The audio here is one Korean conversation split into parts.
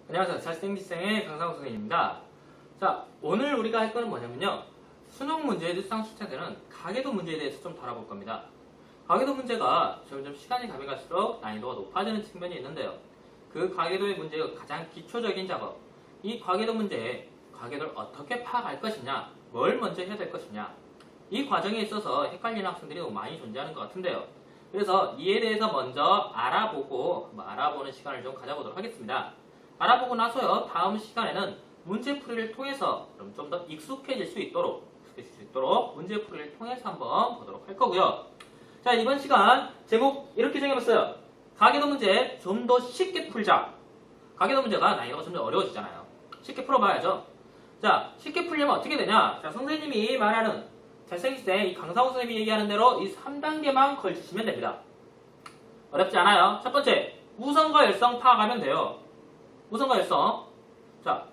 안녕하세요. 자생기생의 강상우 선생님입니다. 자, 오늘 우리가 할 거는 뭐냐면요. 수능 문제에 일상 출제되는 가계도 문제에 대해서 좀 다뤄볼 겁니다. 가계도 문제가 점점 시간이 가면 갈수록 난이도가 높아지는 측면이 있는데요. 그 가계도의 문제의 가장 기초적인 작업, 이 가계도 문제에 가계도를 어떻게 파악할 것이냐, 뭘 먼저 해야 될 것이냐, 이 과정에 있어서 헷갈리는 학생들이 너무 많이 존재하는 것 같은데요. 그래서 이에 대해서 먼저 알아보는 시간을 좀 가져보도록 하겠습니다. 알아보고 나서요, 다음 시간에는 문제풀이를 통해서 좀 더 익숙해질 수 있도록 문제풀이를 통해서 한번 보도록 할 거고요. 자, 이번 시간 제목 이렇게 정해봤어요. 가계도 문제 좀 더 쉽게 풀자. 가계도 문제가 난이도가 점점 어려워지잖아요. 쉽게 풀어봐야죠. 자, 쉽게 풀려면 어떻게 되냐? 자, 선생님이 말하는 잘생길 때 이 강상우 선생님이 얘기하는 대로 이 3단계만 걸치시면 됩니다. 어렵지 않아요. 첫 번째, 우성과 열성 파악하면 돼요. 우성과 열성. 자,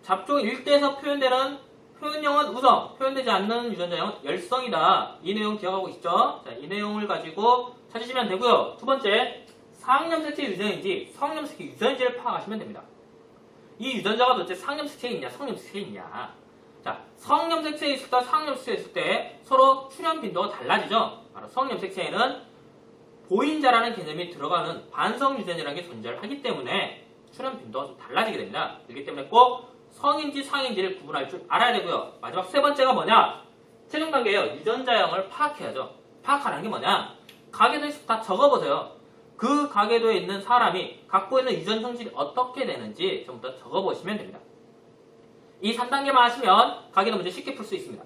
잡종 일대에서 표현되는 표현형은 우성, 표현되지 않는 유전자형은 열성이다. 이 내용 기억하고 있죠? 자, 이 내용을 가지고 찾으시면 되고요. 두 번째, 상염색체 유전인지 성염색체 유전인지를 파악하시면 됩니다. 이 유전자가 도대체 상염색체에 있냐, 성염색체에 있냐. 자, 성염색체에 있을 때, 상염색체에 있을 때 서로 출현 빈도가 달라지죠? 바로 성염색체에는 보인자라는 개념이 들어가는 반성 유전이라는 게 존재를 하기 때문에 출현 빈도가 좀 달라지게 됩니다. 그렇기 때문에 꼭 성인지 상인지를 구분할 줄 알아야 되고요. 마지막 세 번째가 뭐냐? 최종 단계예요. 유전자형을 파악해야죠. 파악하는 게 뭐냐? 가계도에서 다 적어보세요. 그 가계도에 있는 사람이 갖고 있는 유전 성질이 어떻게 되는지 좀 더 적어보시면 됩니다. 이 3단계만 하시면 가계도 문제 쉽게 풀 수 있습니다.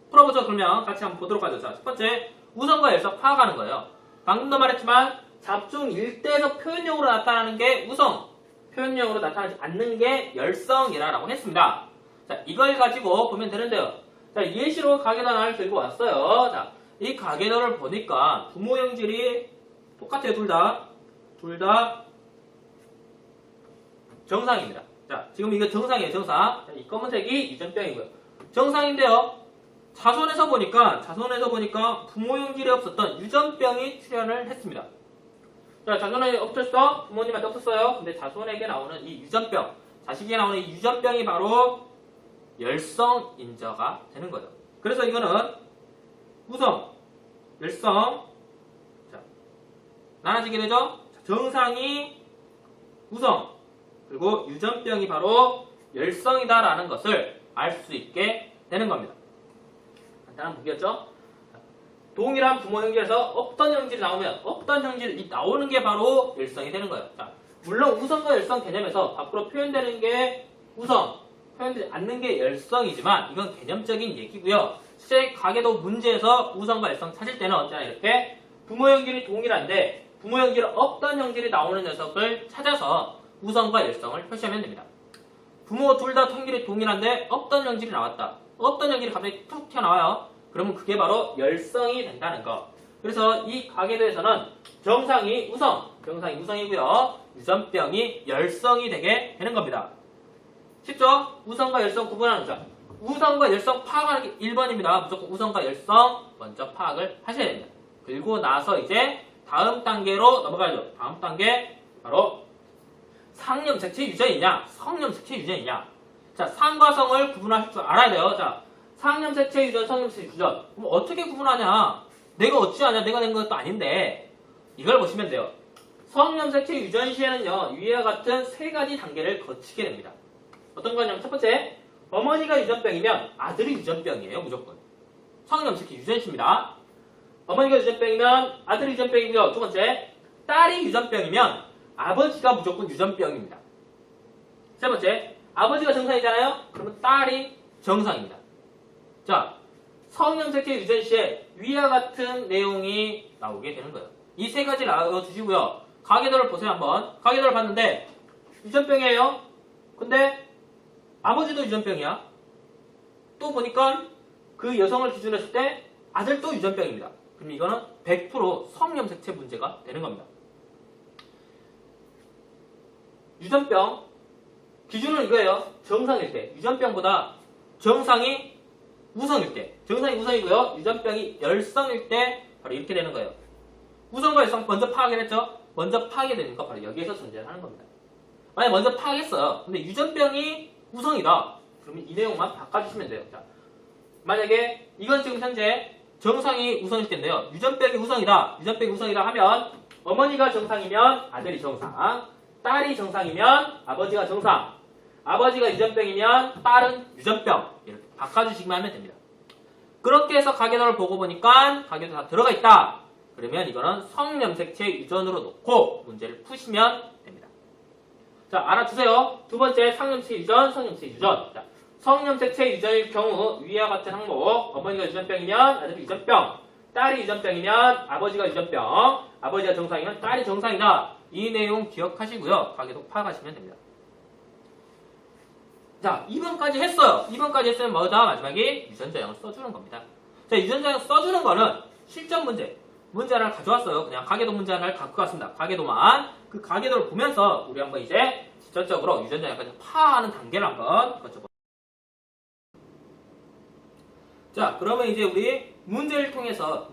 풀어보죠. 그러면 같이 한번 보도록 하죠. 자, 첫 번째, 우성과 열성 파악하는 거예요. 방금도 말했지만 잡종 일대에서 표현형으로 나타나는 게 우성, 표현형으로 나타나지 않는 게 열성이라고 했습니다. 자, 이걸 가지고 보면 되는데요. 자, 예시로 가계도 하나를 들고 왔어요. 자, 이 가계도를 보니까 부모 형질이 똑같아요. 둘 다 정상입니다. 자, 지금 이거 정상이에요. 정상. 자, 이 검은색이 유전병이고요. 정상인데요. 자손에서 보니까 부모 형질이 없었던 유전병이 출현을 했습니다. 자, 자손에 없었어? 부모님한테 없었어요? 근데 자손에게 나오는 이 유전병, 자식에게 나오는 이 유전병이 바로 열성 인자가 되는 거죠. 그래서 이거는 우성, 열성, 자, 나눠지게 되죠? 정상이 우성, 그리고 유전병이 바로 열성이다라는 것을 알 수 있게 되는 겁니다. 간단한 무기였죠? 동일한 부모 형질에서 없던 형질이 나오면 없던 형질이 나오는 게 바로 열성이 되는 거예요. 자, 물론 우성과 열성 개념에서 밖으로 표현되는 게 우성, 표현되지 않는 게 열성이지만 이건 개념적인 얘기고요. 실제 가계도 문제에서 우성과 열성 찾을 때는 언제나 이렇게 부모 형질이 동일한데 부모 형질 없던 형질이 나오는 녀석을 찾아서 우성과 열성을 표시하면 됩니다. 부모 둘 다 형질이 동일한데 없던 형질이 나왔다. 없던 형질이 갑자기 툭 튀어나와요. 그러면 그게 바로 열성이 된다는 거. 그래서 이 가계도에서는 정상이 우성이고요. 유전병이 열성이 되게 되는 겁니다. 쉽죠? 우성과 열성 구분하는 거. 우성과 열성 파악하는 게 1번입니다. 무조건 우성과 열성 먼저 파악을 하셔야 됩니다. 그리고 나서 이제 다음 단계로 넘어가죠. 다음 단계 바로 상염색체 유전이냐, 성염색체 유전이냐. 자, 상과 성을 구분하실 줄 알아야 돼요. 자, 상염색체 유전, 성염색체 유전. 그럼 어떻게 구분하냐? 내가 어찌 아냐? 내가 낸 것도 아닌데. 이걸 보시면 돼요. 성염색체 유전 시에는요, 위와 같은 세 가지 단계를 거치게 됩니다. 어떤 거냐면, 첫 번째, 어머니가 유전병이면 아들이 유전병이에요, 무조건. 성염색체 유전시입니다. 어머니가 유전병이면 아들이 유전병이고요. 두 번째, 딸이 유전병이면 아버지가 무조건 유전병입니다. 세 번째, 아버지가 정상이잖아요? 그러면 딸이 정상입니다. 자, 성염색체 유전 시에 위와 같은 내용이 나오게 되는 거예요. 이 세 가지 나눠주시고요. 가계도를 보세요, 한번. 가계도를 봤는데, 유전병이에요. 근데, 아버지도 유전병이야. 또 보니까, 그 여성을 기준으로 했을 때, 아들도 유전병입니다. 그럼 이거는 100% 성염색체 문제가 되는 겁니다. 유전병, 기준은 이거예요. 정상일 때. 유전병보다 정상이 우성일 때. 정상이 우성이고요. 유전병이 열성일 때 바로 이렇게 되는 거예요. 우성과 열성 먼저 파악을 했죠? 먼저 파악이 되는 거 바로 여기에서 존재하는 겁니다. 만약 먼저 파악했어요. 근데 유전병이 우성이다. 그러면 이 내용만 바꿔주시면 돼요. 자, 만약에 이건 지금 현재 정상이 우성일 텐데요. 유전병이 우성이다. 유전병이 우성이다 하면 어머니가 정상이면 아들이 정상, 딸이 정상이면 아버지가 정상, 아버지가 유전병이면 딸은 유전병. 이렇게 바꿔주시기만 하면 됩니다. 그렇게 해서 가계도를 보고 보니까 가계도 다 들어가 있다. 그러면 이거는 성염색체 유전으로 놓고 문제를 푸시면 됩니다. 자, 알아두세요. 두 번째, 성염색체 유전, 성염색체 유전. 자, 성염색체 유전일 경우 위와 같은 항목, 어머니가 유전병이면 아들이 유전병, 딸이 유전병이면 아버지가 유전병, 아버지가 정상이면 딸이 정상이다. 이 내용 기억하시고요. 가계도 파악하시면 됩니다. 자, 2번까지 했어요. 2번까지 했으면 뭐다? 마지막에 유전자형을 써주는 겁니다. 자, 유전자형 써주는 거는 실전 문제. 문제 하나를 가져왔어요. 그냥 가계도 문제 하나를 갖고 왔습니다. 가계도만. 그 가계도를 보면서 우리 한번 이제 직접적으로 유전자형까지 파악하는 단계를 한번 거쳐볼게요. 자, 그러면 이제 우리 문제를 통해서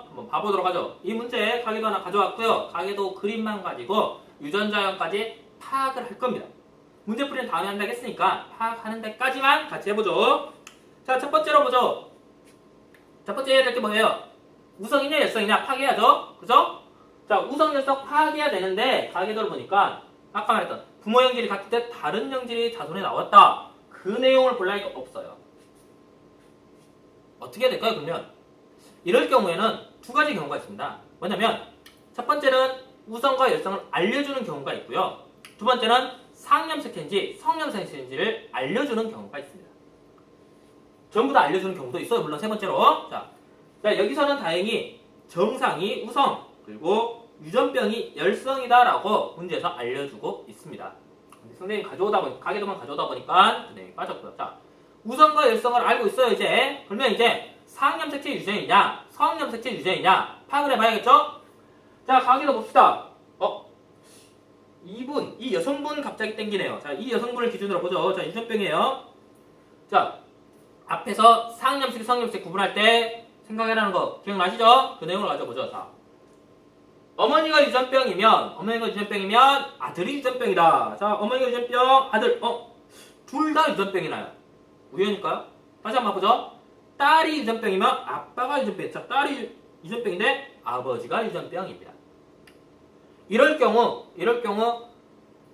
한번 봐보도록 하죠. 이 문제 가계도 하나 가져왔고요. 가계도 그림만 가지고 유전자형까지 파악을 할 겁니다. 문제풀이는 다음에 한다고 했으니까 파악하는 데까지만 같이 해보죠. 자, 첫 번째로 보죠. 첫 번째 해야 될 게 뭐예요? 우성이냐 열성이냐 파악해야죠. 그죠? 자, 우성 열성 파악해야 되는데 가계도를 보니까 아까 말했던 부모 형질이 같을 때 다른 형질이 자손에 나왔다. 그 내용을 볼라니까 없어요. 어떻게 해야 될까요? 그러면 이럴 경우에는 두 가지 경우가 있습니다. 뭐냐면 첫 번째는 우성과 열성을 알려주는 경우가 있고요. 두 번째는 상염색체인지 성염색체인지를 알려주는 경우가 있습니다. 전부 다 알려주는 경우도 있어요. 물론 세 번째로. 자, 여기서는 다행히 정상이 우성 그리고 유전병이 열성이다라고 문제에서 알려주고 있습니다. 선생님이 가계도만 가져오다 보니까 네, 빠졌고요. 자, 우성과 열성을 알고 있어요. 이제 그러면 이제 상염색체 유전이냐 성염색체 유전이냐 파악을 해봐야겠죠? 자, 가계도 봅시다. 이 여성분 갑자기 땡기네요. 자, 이 여성분을 기준으로 보죠. 자, 유전병이에요. 자, 앞에서 상염색, 성염색 구분할 때 생각해라는 거 기억나시죠? 그 내용을 가져보죠. 자, 어머니가 유전병이면 아들이 유전병이다. 자, 어머니가 유전병, 아들, 둘 다 유전병이 나요. 우연일까요? 다시 한번 보죠. 딸이 유전병이면 아빠가 유전병. 자, 딸이 유전병인데 아버지가 유전병입니다. 이럴 경우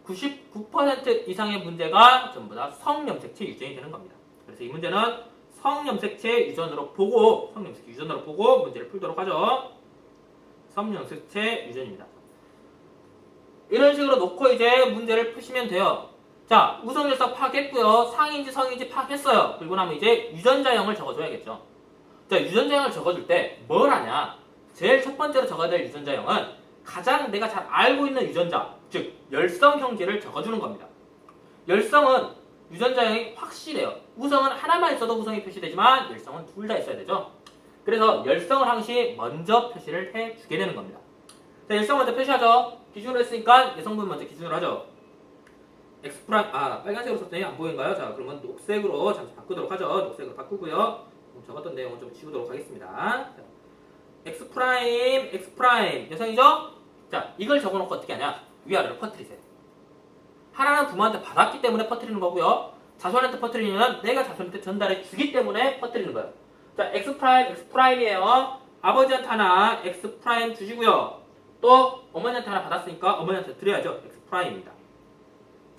99% 이상의 문제가 전부 다 성염색체 유전이 되는 겁니다. 그래서 이 문제는 성염색체 유전으로 보고 문제를 풀도록 하죠. 성염색체 유전입니다. 이런 식으로 놓고 이제 문제를 푸시면 돼요. 자, 우성열성 파악했고요. 상인지 성인지 파악했어요. 그리고 나면 이제 유전자형을 적어줘야겠죠. 자, 유전자형을 적어줄 때 뭘 하냐? 제일 첫 번째로 적어야 될 유전자형은 가장 내가 잘 알고 있는 유전자, 즉 열성 형질을 적어주는 겁니다. 열성은 유전자형이 확실해요. 우성은 하나만 있어도 우성이 표시되지만 열성은 둘 다 있어야 되죠. 그래서 열성을 항시 먼저 표시를 해주게 되는 겁니다. 자, 열성 먼저 표시하죠. 기준으로 했으니까 여성분 먼저 기준으로 하죠. X 프라임, 빨간색으로 썼더니 안 보이는가요? 자, 그러면 녹색으로 잠시 바꾸도록 하죠. 녹색으로 바꾸고요. 적었던 내용은 좀 지우도록 하겠습니다. 자, X 프라임, 여성이죠? 자, 이걸 적어놓고 어떻게 하냐? 위아래로 퍼뜨리세요. 하나는 부모한테 받았기 때문에 퍼뜨리는 거고요. 자손한테 퍼뜨리면 내가 자손한테 전달해 주기 때문에 퍼뜨리는 거예요. 자, X 프라임이에요. 아버지한테 하나 X 프라임 주시고요. 또 어머니한테 하나 받았으니까 어머니한테 드려야죠. X 프라임입니다.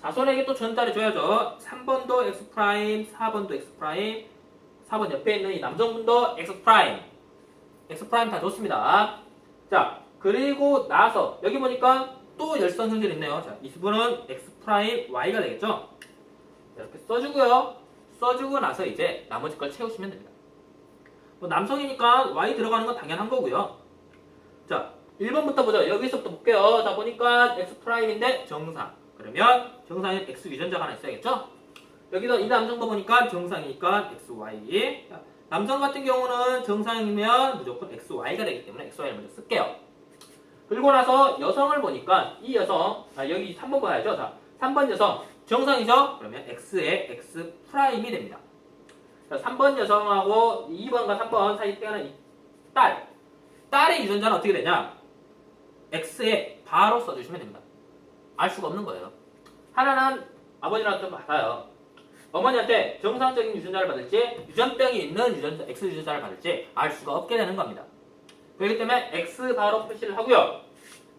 자손에게 또 전달해 줘야죠. 3번도 X 프라임, 4번도 X 프라임, 4번 옆에 있는 이 남성분도 X 프라임 다 좋습니다. 자, 그리고 나서 여기 보니까 또 열성 형질 있네요. 자, 이 부분은 X 프라임 Y가 되겠죠? 이렇게 써주고요. 써주고 나서 이제 나머지 걸 채우시면 됩니다. 뭐 남성이니까 Y 들어가는 건 당연한 거고요. 자, 1번부터 보죠. 여기서부터 볼게요. 자, 보니까 X 프라임인데 정상. 그러면 정상에 X 유전자가 하나 있어야겠죠? 여기도 이 남성도 보니까 정상이니까 XY. 자, 남성 같은 경우는 정상이면 무조건 XY가 되기 때문에 XY를 먼저 쓸게요. 그리고 나서 여성을 보니까 이 여성, 여기 3번 봐야죠. 자, 3번 여성 정상이죠? 그러면 X의 X 프라임이 됩니다. 자, 3번 여성하고 2번과 3번 사이 때는 이 딸의 유전자는 어떻게 되냐? X에 바로 써주시면 됩니다. 알 수가 없는 거예요. 하나는 아버지한테 받아요. 어머니한테 정상적인 유전자를 받을지 유전병이 있는 X 유전자를 받을지 알 수가 없게 되는 겁니다. 그렇기 때문에 X 바로 표시를 하고요.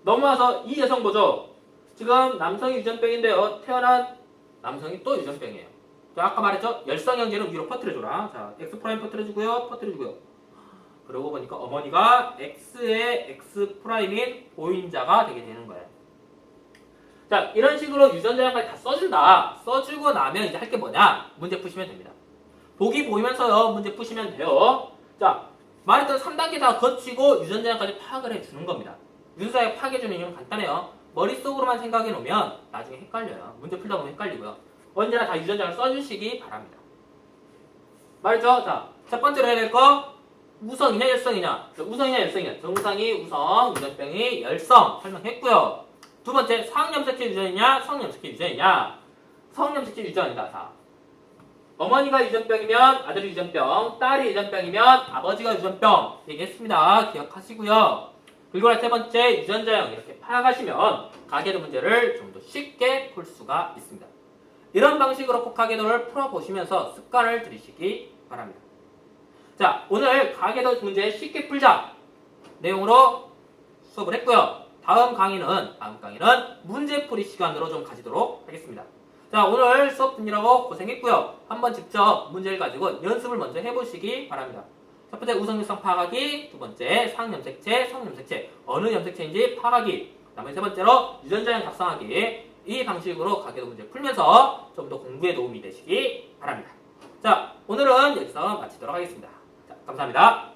넘어와서 이 여성 보죠. 지금 남성이 유전병인데요. 태어난 남성이 또 유전병이에요. 자, 아까 말했죠? 열성 형제는 위로 퍼뜨려줘라. 자, X 프라임 퍼뜨려주고요. 퍼뜨려주고요. 그러고 보니까 어머니가 X의 X 프라임인 보인자가 되게 되는 거예요. 자, 이런 식으로 유전자까지 다 써준다. 써주고 나면 이제 할 게 뭐냐? 문제 푸시면 됩니다. 보기 보이면서요. 문제 푸시면 돼요. 자, 말했던 3단계 다 거치고 유전자까지 파악을 해주는 겁니다. 유전자에 파악해주는 이유는 간단해요. 머릿속으로만 생각해 놓으면 나중에 헷갈려요. 문제 풀다 보면 헷갈리고요. 언제나 다 유전자를 써주시기 바랍니다. 말했죠? 자, 첫 번째로 해야 될 거 우성이냐 열성이냐? 우성이냐 열성이냐? 정상이 우성, 유전병이 열성 설명했고요. 두 번째, 상염색체 유전이냐, 성염색체 유전이냐? 성염색체 유전이다. 자, 어머니가 유전병이면 아들이 유전병, 딸이 유전병이면 아버지가 유전병 얘기했습니다. 기억하시고요. 그리고 세 번째, 유전자형 이렇게 파악하시면 가계도 문제를 좀 더 쉽게 풀 수가 있습니다. 이런 방식으로 꼭 가계도를 풀어보시면서 습관을 들이시기 바랍니다. 자, 오늘 가계도 문제 쉽게 풀자 내용으로 수업을 했고요. 다음 강의는 문제풀이 시간으로 좀 가지도록 하겠습니다. 자, 오늘 수업 듣느라고 고생했고요. 한번 직접 문제를 가지고 연습을 먼저 해보시기 바랍니다. 첫 번째 우성유성 파악하기, 두 번째 상염색체, 성염색체 어느 염색체인지 파악하기, 그 다음에 세 번째로 유전자형 작성하기. 이 방식으로 가계도 문제 풀면서 좀 더 공부에 도움이 되시기 바랍니다. 자, 오늘은 여기서 마치도록 하겠습니다. 자, 감사합니다.